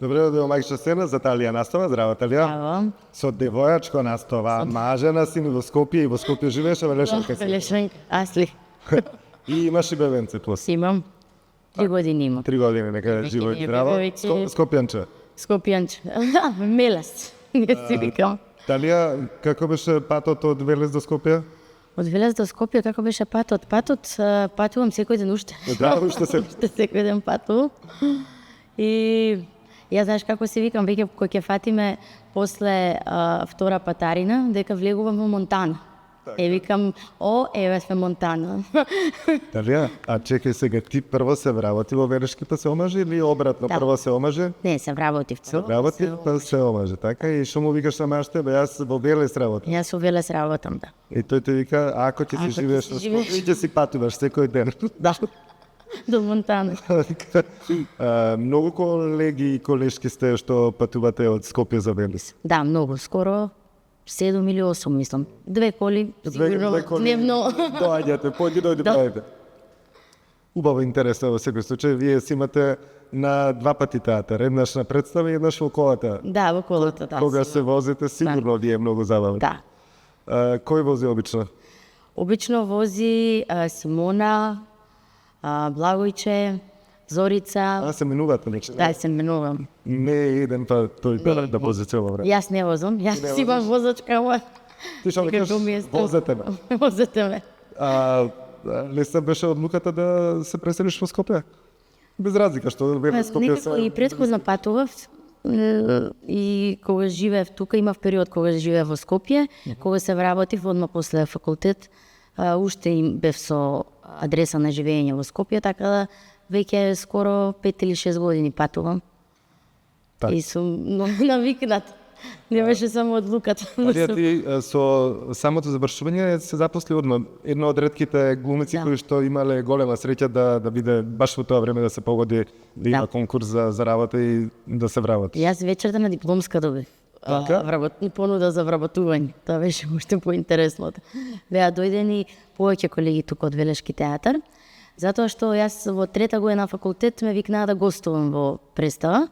Добре, да омагична сцена за Талија настава, здраво Талија. Браво. Со девојачко настава, мажена си во Скопје и во Скопје живееш, а Велешанка си. Велешанка, аз ли? И имаш и бебенце плюс. Имам. 3 години имам. 3 години, нека живо и здраво. Скопјанче. Скопјанче. Мелес. Не си викам. Талија, како беше патот од Велес до Скопје? Од Велес до Скопје, како беше патот? Патувам секој ден уште. Да, уште се. Уште секој ден патувам. И ја знаеш како се викам, веќе кој ќе фатиме после втора патарина, дека влегувам во Монтана. Викам, еве сме Монтана. Талија, а чекај сега, ти прво се вработи во Велешки па се омаже или обратно, прво се омаже? Не, се вработив. Вработи па се омаже, така? И што му викаш на мажте, јас во Велес работам. Јас во Велес работам, да. И тој те вика, ако ти си живееш во Скопје, ќе си патуваш секој ден. Да. До Монтана. Многу колеги и колешки сте што патувате од Скопје за Велес. Да, многу. Скоро 7 или 8, мислам. 2 коли, сигурно, дневно. Доаѓате, дојде. Убаво интересно во секој случај. Вие си имате на 2 пати театар, еднаш на представа и еднаш во колата. Да, во колата, да. Кога се возите, сигурно ви е многу забавно. Да. Кој вози обично? Обично вози Симона, Благојче, Зорица. Се менувате, нече? Да, се менувам. Не е еден, па тој да вози цело време. Јас не возам, јас си имам возачка, ама... Ти што кажеш, возете ме. Возете ме. Лесна беше одлуката да се преселиш во Скопје? Без разлика, што Велес Скопје се... И предходно патував, и кога живеев тука, имав период кога живеев во Скопје, кога се вработив одма после факултет, уште им бев со адреса на живење во Скопје, така да веќе скоро 5 или 6 години патувам. И сум навикнат. Не беше само одлуката. Алија ти со самото завршување се запосли одма. Едно од ретките глумици кои што имале голема среќа да биде баш во тоа време да се погоди да има конкурс за работа и да се вработи. Јас вечерта на дипломска добив. Понуда за вработување. Тоа беше уште поинтересно. Беа дојдени повеќе колеги тука од Велешки театар, затоа што јас во 3-та година факултет ме викнаа да гостувам во представа,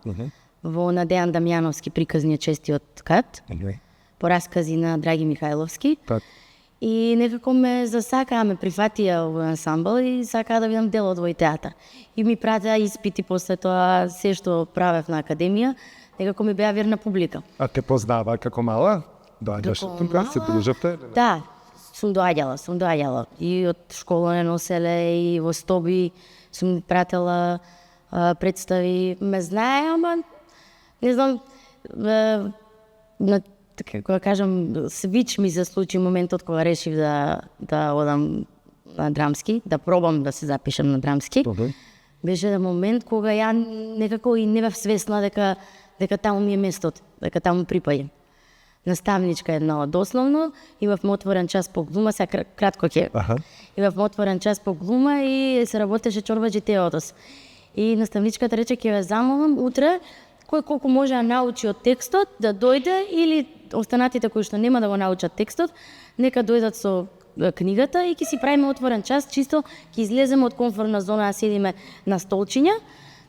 во на Дејан Дамјановски приказниот честиот кат, по раскази на Драги Михајловски. И некако ме засакаа, ме прифатија во ансамбл и сакаа да бидам дел од овој театар. И ми пратеа испити после тоа, се што правев на академија, некако ми беа верна публика. А те познава како мала? Доаѓаш тука, се дружевте? Да, сум доаѓала. И од школа не носеле, и во Стоби сум пратела представи. Ме знае, ама не знам, како кажам, свич ми се случи моментот кога решив да одам на драмски, да пробам да се запишам на драмски. Беше момент кога ја некако и не бев свесна дека таму ми е местот, дека таму припаѓам. Наставничка една од основно, имавме отворен час по глума, сега кратко ќе. Имавме отворен час по глума и се работеше чорбаџи теотос. И наставничката рече, ќе ве замолам утре, кој колку може да научи од текстот, да дојде, или останатите кои што нема да го научат текстот, нека дојдат со книгата и ќе си правиме отворен час, чисто ќе излеземе од комфортна зона, да седиме на столчиња,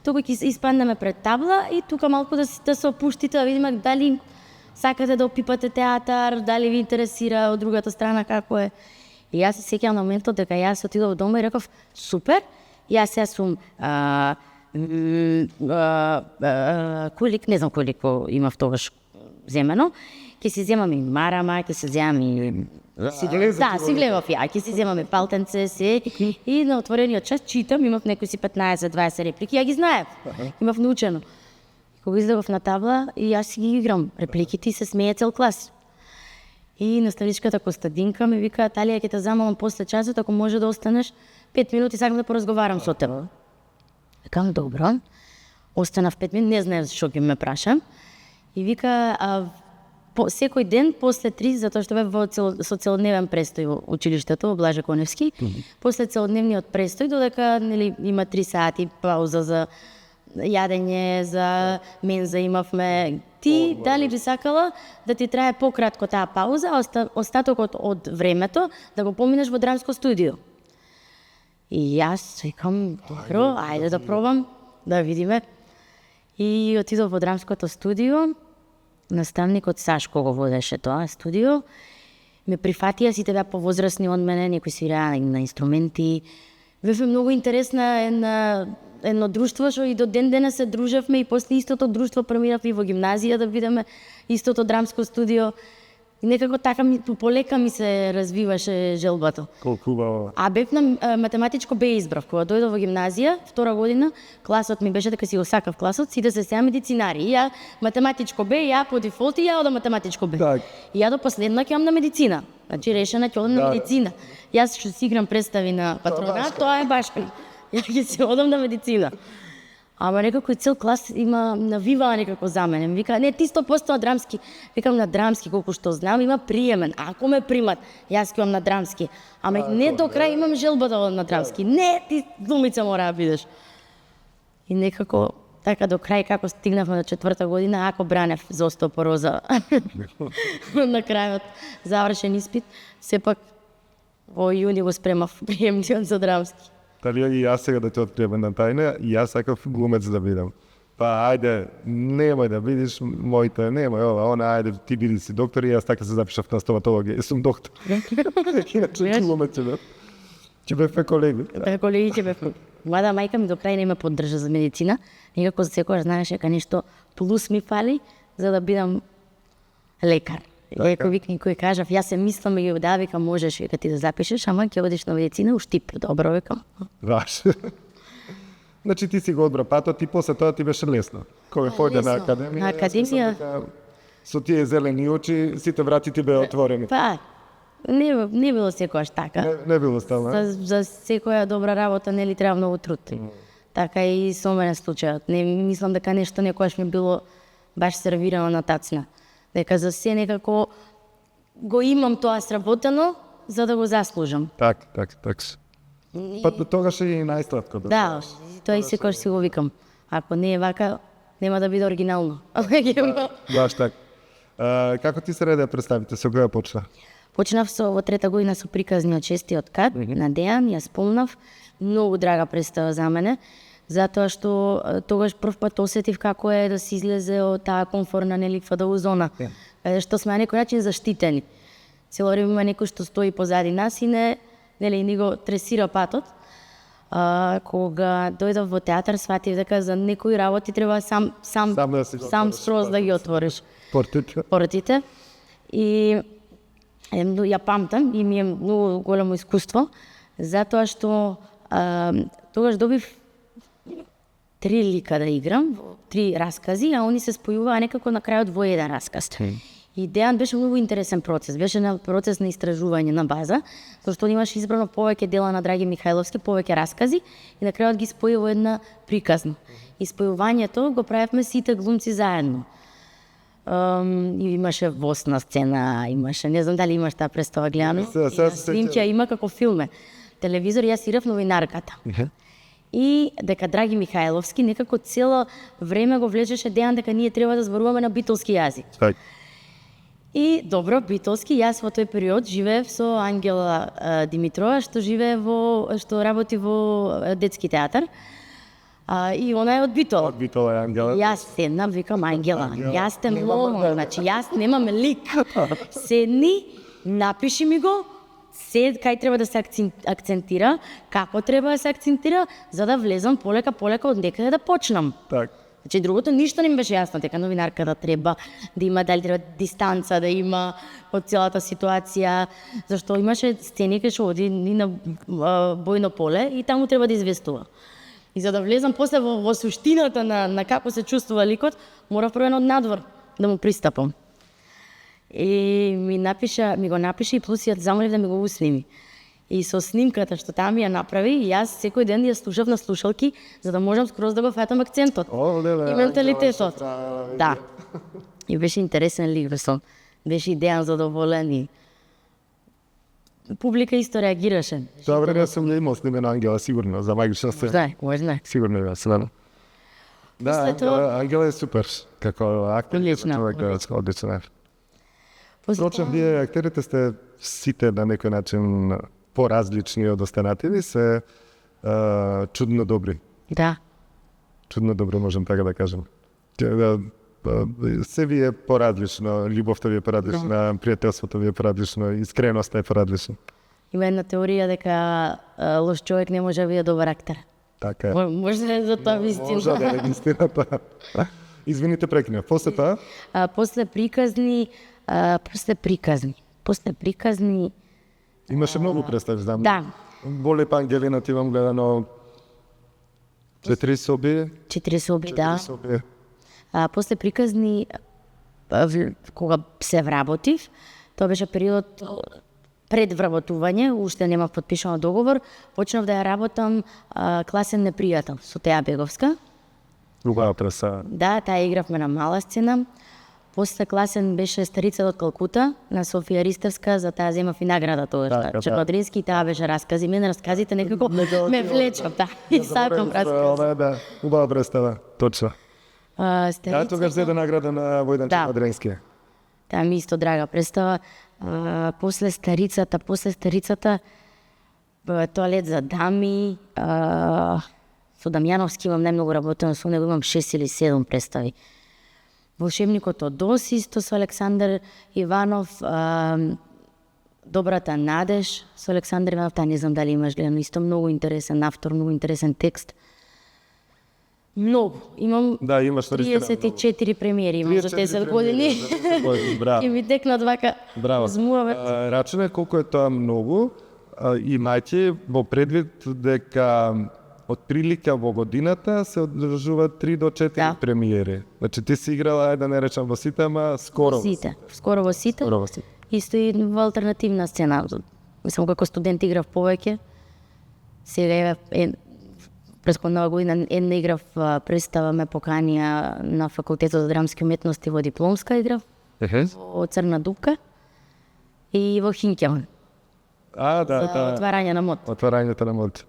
тука ќе испаднеме пред табла и тука малку да се опуштите, да видиме дали сакате да опипате театар, дали ви интересира од другата страна како е. И јас се сеќавам на моментот дека јас отидов дома и реков, супер, јас сега сум кулик, не знам колико имав тогаш земено, ќе си земам и марама, ќе се земам и... си влевав ја, ќе си земам и палтенце, се, и на отворениот час читам, имав некои си 15-20 реплики, ја ги знаев, имав научено. Кога излегов на табла, и јас си ги играм репликите и се смее цел клас. И наставничката Костадинка ми вика, Талија, ќе те замолам после часот, ако може да останеш 5 минути, сакам да поразговарам со тебе. Викам, добро. Останав 5 минути, не знаев што ќе ме прашам. И вика, секој ден после 3, затоа што бев со целодневен престој во училиштето во Блаже Коневски, после целодневниот престој, додека има 3 сати пауза за јадење, за менза имавме. Ти дали би сакала да ти трае пократко таа пауза, а остатокот од времето да го поминеш во драмско студио? И јас викам, добро, ајде да пробам, да видиме. И отидов во драмското студио, наставникот Сашко го водеше тоа студио, ме прифатија, сите беа повозрасни од мене, некои свираа на инструменти. Беше многу интересна едно друштво што и до ден денес се дружевме и после истото друштво преминавме и во гимназија да видиме истото драмско студио. И некако така полека ми се развиваше желбата. Колку убаво. А бев на математичко Б избрав. Кога дојдов во гимназија, втора година, класот ми беше дека си го сакав класот, сите се сега медицинари. И ја математичко Б, ја по дефолт и ја одам математичко Б. Так. И ја до последно ќе одам на медицина. Значи решена ќе одам на медицина. Јас што си играм представи на патронат, тоа е башка. Ја ќе се одам на медицина. Ама некако и цел клас има навиваа некако за мене. Ми вика, не, ти 100% на драмски. Викам на драмски, колку што знам, има приемен. Ако ме примат, јас ќе одам на драмски. Ама не до крај имам желба да одам на драмски. Не, ти глумица мора да бидеш. И некако така до крај, како стигнавме до 4-та година, ако бранев за остеопороза на крајот завршен испит, сепак во јуни го спремав приемниот за драмски. Дали и јас сега да те открием една тајна, и јас сакав глумец да бидам. Па ајде, немој да бидиш моите, немој ова, она, ајде, ти биди си доктор и јас така се запишав на стоматологија, сум доктор. Иначе глумец да. Ќе бевме колеги. Така колеги ќе бевме. Млада мајка ми до крај не ме поддржа за медицина, некако секогаш знаеше дека нешто плюс ми фали за да бидам лекар. Еко кој кажав, јас се мислам и да, вика, можеш вика ти да запишеш, ама ќе одиш на медицина, уштип, добро, викам. Ваш. Значи ти си го одбра патот и после тоа ти беше лесно. Кога појде на академија. На академија. Со тие зелени очи, сите врати ти беа отворени. Па, не било секогаш така. Не било стално. За секоја добра работа нели треба многу труд. Така и со мене случајот. Не мислам дека нешто некогаш ми било баш сервирано на тацна. Дека за се некако го имам тоа сработено за да го заслужам. Так. Па тогаш е и најсладко. Да, тоа и секогаш си го викам. Ако не е вака, нема да биде оригинално. Баш така. Како ти се реде представите, со која почна? Почнав во 3-та година со приказни од 6-тиот кат на Дејан, ја спомнав. Многу драга представа за мене, затоа што тогаш прв пат осетив како е да се излезе од таа комфортна фадоу зона, каде што сме на некој начин заштитени. Цело време има некој што стои позади нас и ни го тресира патот. Кога дојдов во театар, сватив дека за некои работи треба сам скроз да ги отвориш портите. И ја памтам и ми е многу големо искуство, затоа што тогаш добив 3 лика да играм, 3 раскази, а они се спојуваа некако на крајот во еден расказ. И Дејан беше многу интересен процес, беше на процес на истражување на база, зашто имаш избрано повеќе дела на Драги Михајловски, повеќе раскази и на крајот ги спои во една приказна. И спојувањето го правевме сите глумци заедно. И имаше восна сцена, имаше, не знам дали имаш таа представа гледано, снимќа има како филме. Телевизор, јас играв новинарката. И дека Драги Михајловски некако цело време го влечеше Дејан дека ние треба да зборуваме на битолски јазик. И добро, битолски, јас во тој период живеев со Ангела Димитрова, што работи во детски театар. И она е од Битола. Од Битола е Ангела. Јас седнам, викам Ангела, јас те молам, значи јас немам лик. Седни, напиши ми го, кај треба да се акцентира, како треба да се акцентира, за да влезам полека од некаде да почнам. Так. Значи, другото ништо не ми беше јасно, дека новинарка да треба да има, дали треба дистанца да има од целата ситуација, зашто имаше сцени кај што оди ни на бојно поле и таму треба да известува. И за да влезам после во суштината на како се чувствува ликот, мора прво од надвор да му пристапам. И ми го напише и плюс ја замолив да ми го усними. И со снимката што таа ми ја направи, јас секој ден ја слушав на слушалки, за да можам скроз да го фатам акцентот и менталитетот. Да. И беше интересен лик, беше и Дејан задоволен и публика исто реагираше. Тоа време сум ја имал снимено Ангела, сигурно, за магична сцена. Можна. Сигурно ја снимено. Да, Ангела е супер, како актер, одлична. Впрочем, вие актерите сте сите на некој начин поразлични од останатите, се чудно добри. Да. Чудно добри, можем така да кажем. Се ви е поразлично, љубовта ви е поразлична, пријателството ви е поразлично, искреноста е поразлична. Има една теорија дека лош човек не може да биде добар актер. Така е. Може да е за тоа вистина. Може да е вистината. Извините, прекинав. После тоа? После приказни, Имаше многу представи, знам. Да. Болепа Ангелина, ти имам гледано 4 соби. 4 соби, да. Соби. После приказни, кога се вработив, тоа беше период пред вработување, уште немав подпишано договор, почнав да ја работам Класен непријател со Теја Беговска. Убава преса. Да, таа игравме на мала сцена. После Класен беше Старица од Калкута на Софија Ристевска, за таа земав и награда тоа. Така, Чернодрински, таа беше раскази. Мене расказите некако ме влечат, да. И сакам раскази. Да, убава представа, точно. Да, тогаш зеде награда на Војдан Чернодрински. Таа ми исто драга представа. После Старицата, Тоалет за дами, со Дамјановски имам најмногу работено, со него имам 6 или 7 представи. Волшебникот од Дос, исто со Александар Иванов, Добрата надеж со Александар Иванов, таа не знам дали имаш гледано, исто многу интересен автор, многу интересен текст. Многу. Имам 34 премиери, имам за 10 години. Браво. И ми текнат вака змуавет. Рачуне колку е тоа многу, имајте во предвид дека отприлика во годината се одржуваат 3 до 4 премиери. Значи ти си играла, да не речам во сите, ама скоро. Скоро во сите. Исто и во алтернативна сцена. Мислам, како студент играв повеќе. Сега претходна година една играв представа ме поканија на Факултетот за драмски уметности во дипломска играв. Во Црна дупка и во Хинкелн. Отварање на мод. Отварањето на мод.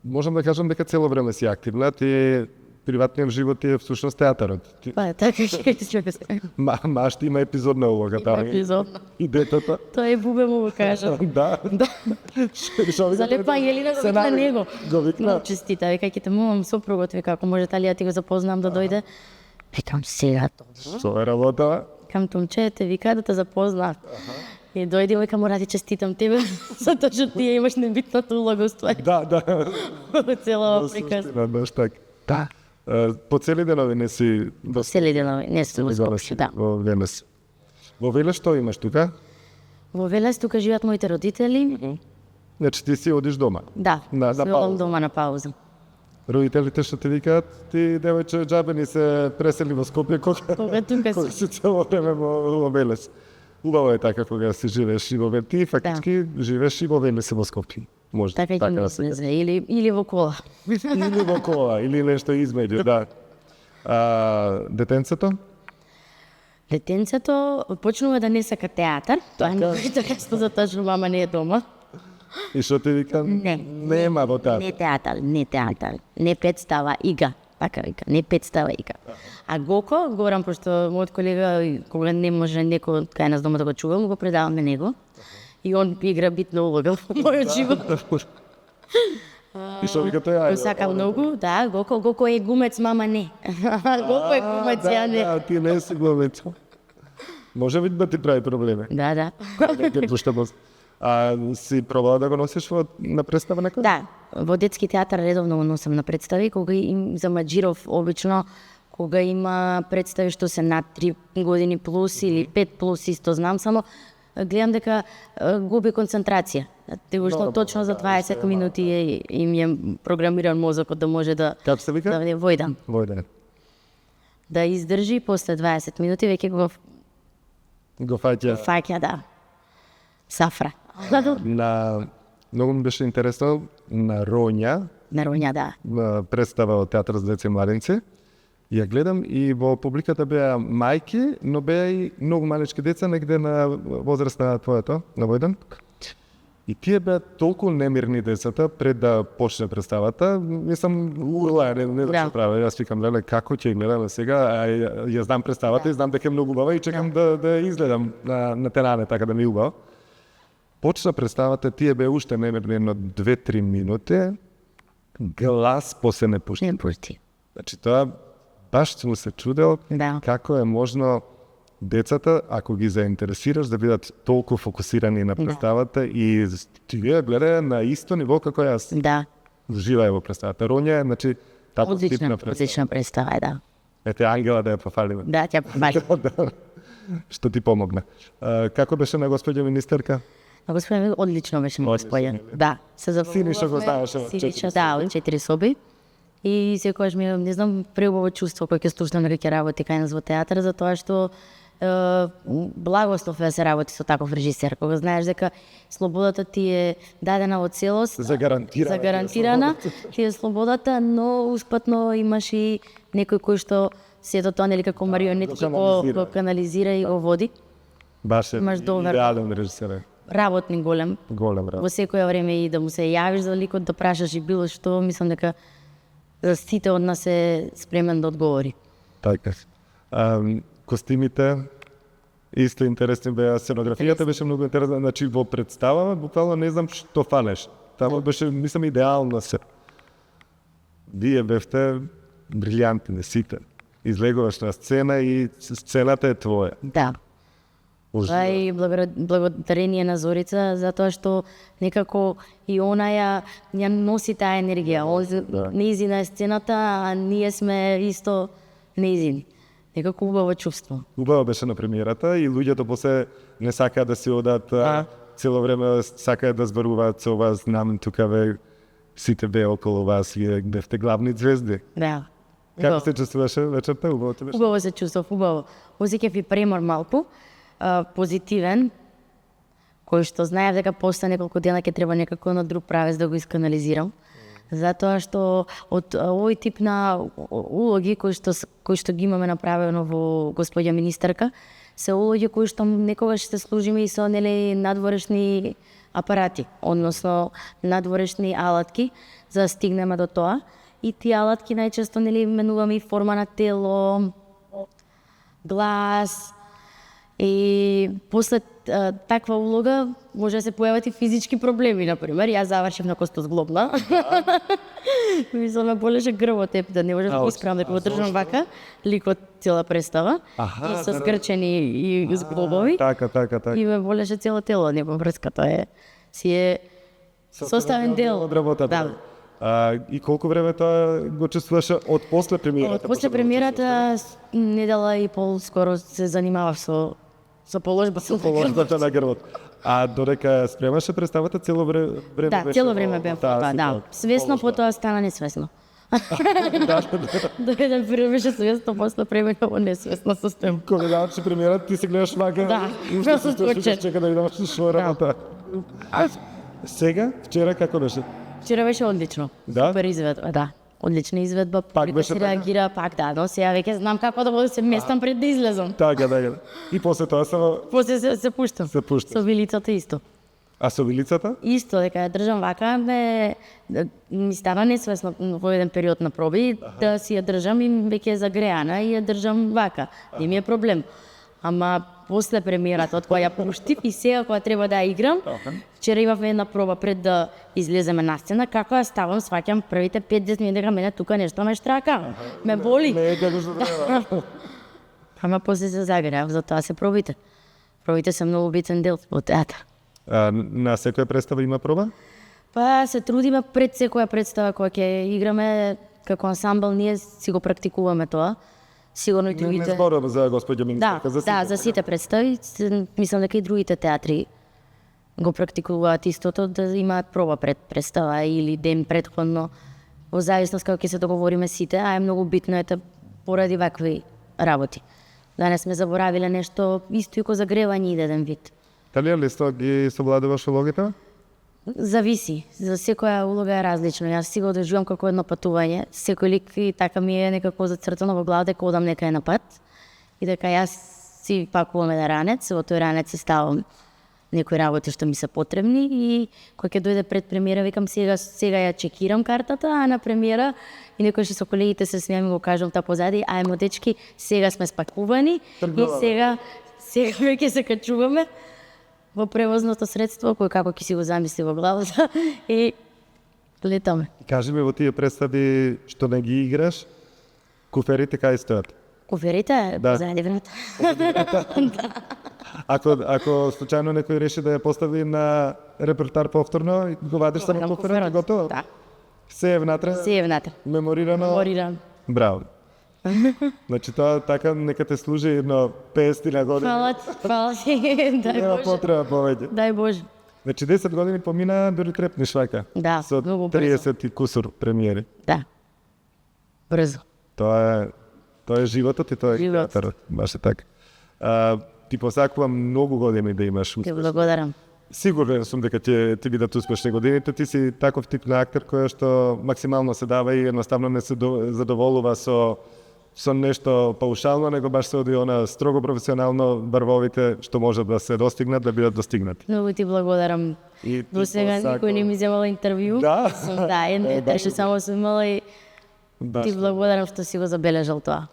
Можам да кажам дека цело време си активна, ти приватниот живот е всушност театарот. Така ќе се. Машта има епизодна улога таа. Епизодна. И детето. Тоа е бубе му го кажа. Да. Залепа Ангелина го викна него. Го викна. Честита, вика ќе те мувам сопругот, вика ако може Талија ти го запознам да дојде. Викам сега тоа. Со е работа. Кам тумчете, вика да те запознав. И дојди, вика мора ти честитам тебе, затоа што ти имаш небитната улога уствари. Да. Целава приказ. Баш така. Да. По цели денови не си... По цели денови, не си во Скопје, да. Во Велес. Во Велес што имаш тука? Во Велес тука живеат моите родители. Значи ти си одиш дома? Да, си одам дома на пауза. Родителите што ти викаат, ти девојче џабе се пресели во Скопје, кога тука си цело време во Велес. Убаво е така кога си живееш и во Велес. Ти фактички живееш и во Велес и во Скопје. Може така да се или во кола. Или во кола, или нешто измеѓу, да. Детенцето? Детенцето почнува да не сака театар, тоа не е така што затоа што мама не е дома. И што ти вика? Нема во театар. Не театар, не представа, ига. Така вика, не представа, ига. А Гоко, Горан, пошто мојот колега, кога не може некој кај нас дома да го чувам, го предаваме него. И он игра битна улога во мојот живот. И што вика тој? Го сака многу, да, Гоко е гумец, мама не. Гоко е гумец, ја не. Да, ти не си гумец. Може би да ти прави проблеми. Да. Си пробала да го носиш на представа некој? Да, во детски театар редовно го носам на представи, кога им за Маџиров обично, кога има представи што се над 3 години плюс или 5 плюс, исто знам, само гледам дека губи концентрација. Точно за 20 минути им е програмиран мозокот да може да... Как се вика? Војдан. Да издржи, после 20 минути веќе го фаќа, да. Сафра. Многу ми беше интересно на Роња. На Роња, да. Представа од театар за деца и младенци. Ја гледам и во публиката беа мајки, но беа и многу малечки деца, негде на возраст на твоето, на Војдан. И тие беа толку немирни децата пред да почне представата. Мислам, урла, не да се прави. Јас викам, леле, како ќе гледаме сега? Ја знам представата и знам дека е многу убава и чекам да изгледам на теране, така да ми убаво. Почна представата, тие беа уште немирни едно 2-3 минути. Глас после не пушти. Не пушти. Значи тоа баш сум се чудел Да. како е можно децата, ако ги заинтересираш, да бидат толку фокусирани на представата и тие гледаја на исто ниво како јас. Да. Живее во представата. Роња е, значи, таков тип на представа. Одлична представа, да. Ете, Ангела да ја пофалиме. Да, тя помали. Да. Што ти помогна. Како беше на господја министерка? А господин одлично беше Одлично, господја. нели? Да, се забавувавме. Синиша го знаеше од Синиша, 4 да, од 4 соби. И секогаш ми е, не знам, преубаво чувство кога ќе слушнам дека ќе работи кај нас во театар, затоа што благослов е да се работи со таков режисер, кога знаеш дека слободата ти е дадена во целост, загарантирана ти е слободата, но успатно имаш и некој кој што сето тоа нели како марионетки го канализира и го води. Баш е Имаш добар идеален режисер. работник голем. Голем Во работ. секоја време и да му се јавиш за ликот, да прашаш и било што, мислам дека за сите од нас е спремен да одговори. Така. Костимите исто интересни беа, сценографијата беше многу интересна, значи во представава буквално не знам што фанеш. Тамо беше, мислам, идеално се. Вие бевте брилјантни сите. Излегуваш на сцена и сцената е твоја. Да. Тоа е и благодарение на Зорица, затоа што некако и она ја носи таа енергија. Неизина е сцената, а ние сме исто неизини. Некако убаво чувство. Убаво беше на премиерата и луѓето после не сакаат да си одат, цело време сакаат да зборуваат со вас, знам тука ве сите бе околу вас, вие бевте главни звезди. Да. Како се чувствуваше вечерта? Убаво те беше? Убаво се чувствав, убаво. Осеќав и премор малку, позитивен, кој што знаев дека после неколку дена ќе треба некако на друг правец да го исканализирам. Затоа што од овој тип на улоги кои што ги имаме направено во господја министерка, се улоги кои што некогаш се служиме и со нели надворешни апарати, односно надворешни алатки за да стигнеме до тоа. И тие алатки најчесто нели менуваме и форма на тело, глас. И после таква улога може да се појават и физички проблеми, например. Јас завршив на костозглобна. Мислам, ме болеше грбот, да не можам да го исправам, дека го држам вака, ликот цела представа, и со скрчени и зглобови. Така. И ме болеше цело тело, не врската е, си е составен дел. Од работата. Да. И колку време тоа го чувствуваше од после премиерата? Од после премиерата недела и пол скоро се занимавав со положбата на грбот. А додека спремаше представата цело време Да, беше цело време бев тоа, да. Свесно, потоа стана несвесно. До еден период беше свесно, после премина во несвесно состојба. Кога даваше премиерата, ти се гледаш вака, Да, уште се точно. стоиш, чека да видам што е работа. Сега, вчера како беше? Вчера беше одлично. Да? Супер изведба, да. Одлична изведба, Пак публика беше се така? реагира, пак да, но сега веќе знам како да се местам пред да излезам. Така. И после тоа само После се пуштам. се пушташ. Со вилицата исто. А со вилицата? Исто, дека ја држам вака, ми стана несвесно во еден период на проби, да си ја држам и веќе е загреана и ја држам вака. Не ми е проблем. Ама после премиерата, од која ја пуштив и сега кога треба да ја играм, вчера имавме една проба пред да излеземе на сцена, како ја ставам, сваќам првите 5-10 минути дека мене тука нешто ме штрака, ме боли. Не е како што треба. Ама после се загреав, затоа се пробите. Пробите се многу битен дел во театар. На секоја представа има проба? Па се трудиме пред секоја представа која ќе играме како ансамбл, ние си го практикуваме тоа. Сигурно и Не другите. зборувам за господја министерка, за сите. За сите представи. Мислам дека и другите театри го практикуваат истото, да имаат проба пред представа или ден претходно, во зависност како ќе се договориме сите, а е многу битно ете поради вакви работи. Да не сме заборавиле нешто исто и ко загревање иде еден вид. Дали лесто ги совладуваш улогите? Зависи, за секоја улога е различно. Јас си го одежувам како едно патување. Секој лик и така ми е некако зацртано во глава дека одам некај на пат и дека јас си пакувам еден ранец, во тој ранец си ставам некои работи што ми се потребни и кога ќе дојде пред премиера викам сега ја чекирам картата, а на премиера и некој што со колегите се смеам и го кажам та позади, ајмо дечки, сега сме спакувани и сега веќе се качуваме во превозното средство, кој како ќе си го замисли во главата и летаме. Кажи ми во тие представи што не ги играш, Куферите кај стојат? Куферите Да. заради врата. Ако случајно некој реши да ја постави на репертар повторно, и го вадиш само Отварам куферот и куферот. готово? Да. Се е внатре, Се е внатре. меморирано. Мемориран. Браво. Значи тоа така нека те служи едно 50 на години. Фала ти, дај Нема Боже. потреба повеќе. Дај Боже. Значи 10 години помина, дури трепнеш вака. Да, Со многу брзо. 30 и кусур премиери. Да. Брзо. Тоа е животот и тоа е Живот. театарот. Баш е така. Ти посакувам многу години да имаш Те успех. благодарам. Сигурен сум дека ти бидат успешни годините. Ти си таков тип на актер кој што максимално се дава и едноставно не се задоволува со нешто паушално, него баш се оди она строго професионално врвовите што може да се достигнат, да бидат достигнати. Многу ти благодарам. И ти До сега посакувам- никој не ми земала интервју. Да? Да, едно што само сум имала и Баш. ти благодарам што си го забележал тоа.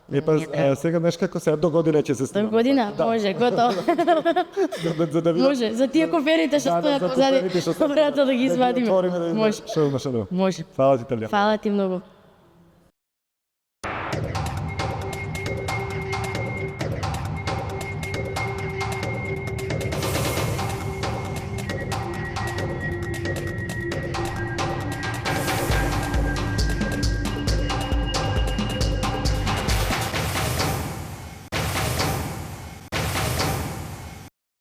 Сега знаеш како сега до година ќе се До снимам. година? Може, готово. За да видам. Може, за тие коферите што стојат за позади, куферите што стојат. врата да ги Да извадиме. отвориме, Може. Шо има. Може. Фала ти, Талија. Фала ти многу.